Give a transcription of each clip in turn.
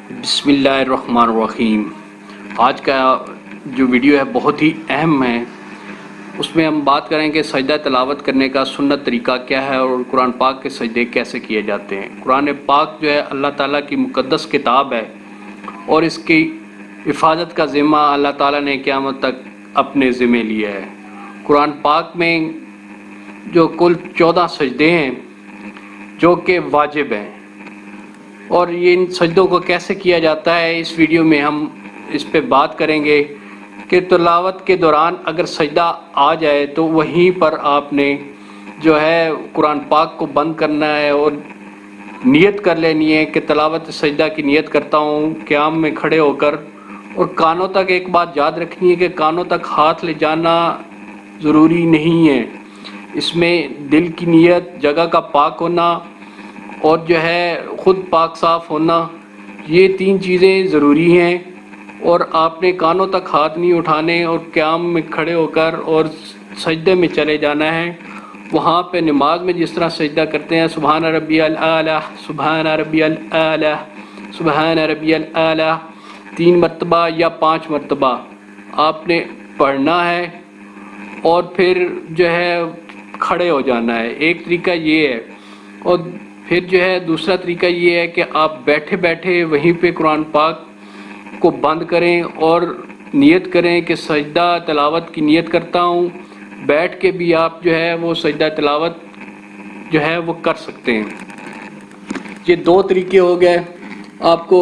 بسم اللہ الرحمن الرحیم۔ آج کا جو ویڈیو ہے بہت ہی اہم ہے۔ اس میں ہم بات کریں کہ سجدہ تلاوت کرنے کا سنت طریقہ کیا ہے اور قرآن پاک کے سجدے کیسے کیے جاتے ہیں۔ قرآن پاک جو ہے اللہ تعالیٰ کی مقدس کتاب ہے اور اس کی حفاظت کا ذمہ اللہ تعالیٰ نے قیامت تک اپنے ذمہ لیا ہے۔ قرآن پاک میں جو کل 14 سجدے ہیں جو کہ واجب ہیں، اور یہ ان سجدوں کو کیسے کیا جاتا ہے اس ویڈیو میں ہم اس پہ بات کریں گے کہ تلاوت کے دوران اگر سجدہ آ جائے تو وہیں پر آپ نے جو ہے قرآن پاک کو بند کرنا ہے اور نیت کر لینی ہے کہ تلاوت سجدہ کی نیت کرتا ہوں قیام میں کھڑے ہو کر، اور کانوں تک ایک بات یاد رکھنی ہے کہ کانوں تک ہاتھ لے جانا ضروری نہیں ہے۔ اس میں دل کی نیت، جگہ کا پاک ہونا اور جو ہے خود پاک صاف ہونا، یہ 3 چیزیں ضروری ہیں۔ اور آپ نے کانوں تک ہاتھ نہیں اٹھانے اور قیام میں کھڑے ہو کر اور سجدے میں چلے جانا ہے۔ وہاں پہ نماز میں جس طرح سجدہ کرتے ہیں سبحان ربی الاعلیٰ، سبحان ربی الاعلیٰ، سبحان ربی الاعلیٰ 3 مرتبہ یا 5 مرتبہ آپ نے پڑھنا ہے اور پھر جو ہے کھڑے ہو جانا ہے۔ ایک طریقہ یہ ہے، اور پھر جو ہے دوسرا طریقہ یہ ہے کہ آپ بیٹھے بیٹھے وہیں پہ قرآن پاک کو بند کریں اور نیت کریں کہ سجدہ تلاوت کی نیت کرتا ہوں۔ بیٹھ کے بھی آپ جو ہے وہ سجدہ تلاوت جو ہے وہ کر سکتے ہیں۔ یہ 2 طریقے ہو گئے آپ کو۔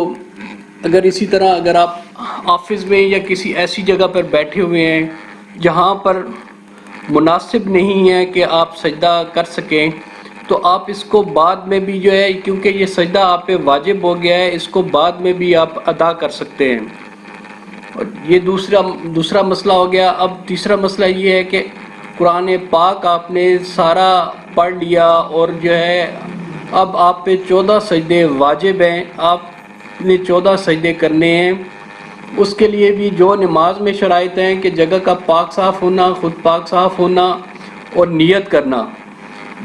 اگر اسی طرح اگر آپ آفس میں یا کسی ایسی جگہ پر بیٹھے ہوئے ہیں جہاں پر مناسب نہیں ہے کہ آپ سجدہ کر سکیں، تو آپ اس کو بعد میں بھی جو ہے، کیونکہ یہ سجدہ آپ پہ واجب ہو گیا ہے، اس کو بعد میں بھی آپ ادا کر سکتے ہیں۔ اور یہ دوسرا مسئلہ ہو گیا۔ اب تیسرا مسئلہ یہ ہے کہ قرآن پاک آپ نے سارا پڑھ لیا اور جو ہے اب آپ پہ 14 سجدے واجب ہیں، آپ نے 14 سجدے کرنے ہیں۔ اس کے لیے بھی جو نماز میں شرائط ہیں کہ جگہ کا پاک صاف ہونا، خود پاک صاف ہونا اور نیت کرنا،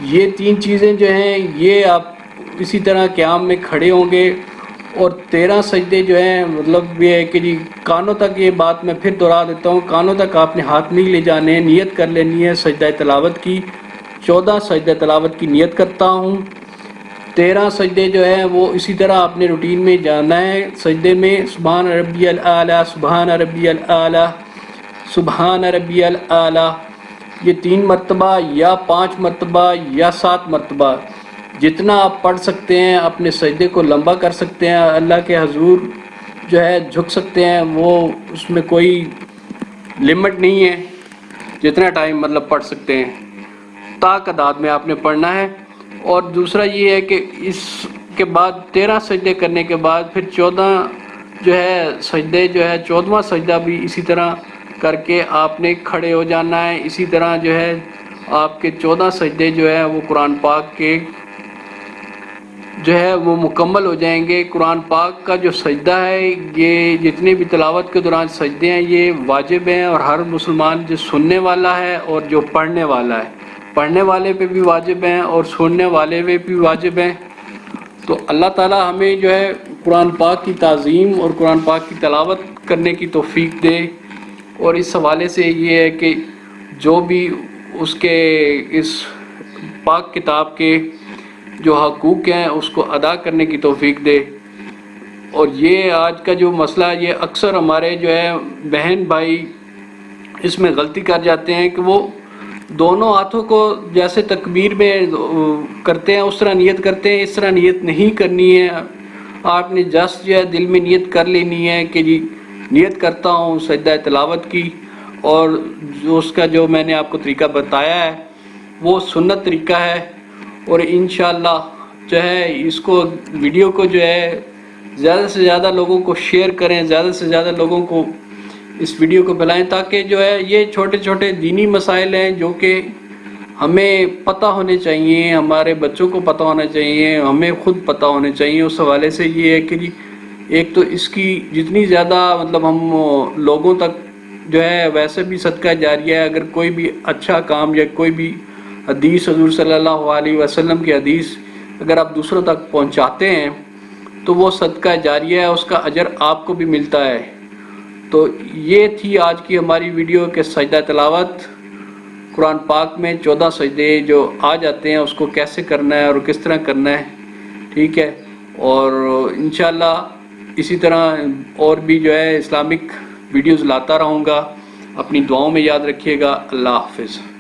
یہ 3 چیزیں جو ہیں یہ آپ اسی طرح قیام میں کھڑے ہوں گے۔ اور 13 سجدے جو ہیں مطلب یہ ہے کہ جی کانوں تک، یہ بات میں پھر دہرا دیتا ہوں، کانوں تک آپ نے ہاتھ نہیں لے جانے ہیں، نیت کر لینی ہے سجدہ تلاوت کی۔ 14 سجدہ تلاوت کی نیت کرتا ہوں، 13 سجدے جو ہیں وہ اسی طرح آپ نے روٹین میں جانا ہے۔ سجدے میں سبحان ربی الاعلیٰ، سبحان ربی الاعلیٰ، سبحان ربی الاعلیٰ، یہ 3 مرتبہ یا 5 مرتبہ یا 7 مرتبہ جتنا آپ پڑھ سکتے ہیں، اپنے سجدے کو لمبا کر سکتے ہیں، اللہ کے حضور جو ہے جھک سکتے ہیں، وہ اس میں کوئی لمٹ نہیں ہے، جتنا ٹائم مطلب پڑھ سکتے ہیں تعداد میں آپ نے پڑھنا ہے۔ اور دوسرا یہ ہے کہ اس کے بعد 13 سجدے کرنے کے بعد پھر 14 جو ہے سجدے جو ہے 14واں سجدہ بھی اسی طرح کر کے آپ نے کھڑے ہو جانا ہے۔ اسی طرح جو ہے آپ کے 14 سجدے جو ہے وہ قرآن پاک کے جو ہے وہ مکمل ہو جائیں گے۔ قرآن پاک کا جو سجدہ ہے، یہ جتنے بھی تلاوت کے دوران سجدے ہیں یہ واجب ہیں، اور ہر مسلمان جو سننے والا ہے اور جو پڑھنے والا ہے، پڑھنے والے پہ بھی واجب ہیں اور سننے والے پہ بھی واجب ہیں۔ تو اللہ تعالیٰ ہمیں جو ہے قرآن پاک کی تعظیم اور قرآن پاک کی تلاوت کرنے کی توفیق دے۔ اور اس حوالے سے یہ ہے کہ جو بھی اس کے اس پاک کتاب کے جو حقوق ہیں اس کو ادا کرنے کی توفیق دے۔ اور یہ آج کا جو مسئلہ، یہ اکثر ہمارے جو ہے بہن بھائی اس میں غلطی کر جاتے ہیں کہ وہ دونوں ہاتھوں کو جیسے تکبیر میں کرتے ہیں اس طرح نیت کرتے ہیں، اس طرح نیت نہیں کرنی ہے۔ آپ نے جسٹ جو ہے دل میں نیت کر لینی ہے کہ جی نیت کرتا ہوں سجدہ تلاوت کی، اور جو اس کا جو میں نے آپ کو طریقہ بتایا ہے وہ سنت طریقہ ہے۔ اور انشاءاللہ جو ہے اس کو ویڈیو کو جو ہے زیادہ سے زیادہ لوگوں کو شیئر کریں، زیادہ سے زیادہ لوگوں کو اس ویڈیو کو پھیلائیں، تاکہ جو ہے یہ چھوٹے چھوٹے دینی مسائل ہیں جو کہ ہمیں پتہ ہونے چاہیے، ہمارے بچوں کو پتہ ہونا چاہیے، ہمیں خود پتہ ہونے چاہیے۔ اس حوالے سے یہ ہے کہ جی ایک تو اس کی جتنی زیادہ مطلب ہم لوگوں تک جو ہے، ویسے بھی صدقہ جاریہ ہے، اگر کوئی بھی اچھا کام یا کوئی بھی حدیث حضور صلی اللہ علیہ وسلم کی حدیث اگر آپ دوسروں تک پہنچاتے ہیں تو وہ صدقہ جاریہ ہے، اس کا اجر آپ کو بھی ملتا ہے۔ تو یہ تھی آج کی ہماری ویڈیو کہ سجدہ تلاوت قرآن پاک میں 14 سجدے جو آ جاتے ہیں اس کو کیسے کرنا ہے اور کس طرح کرنا ہے، ٹھیک ہے۔ اور انشاءاللہ اسی طرح اور بھی جو ہے اسلامک ویڈیوز لاتا رہوں گا۔ اپنی دعاؤں میں یاد رکھیے گا۔ اللہ حافظ۔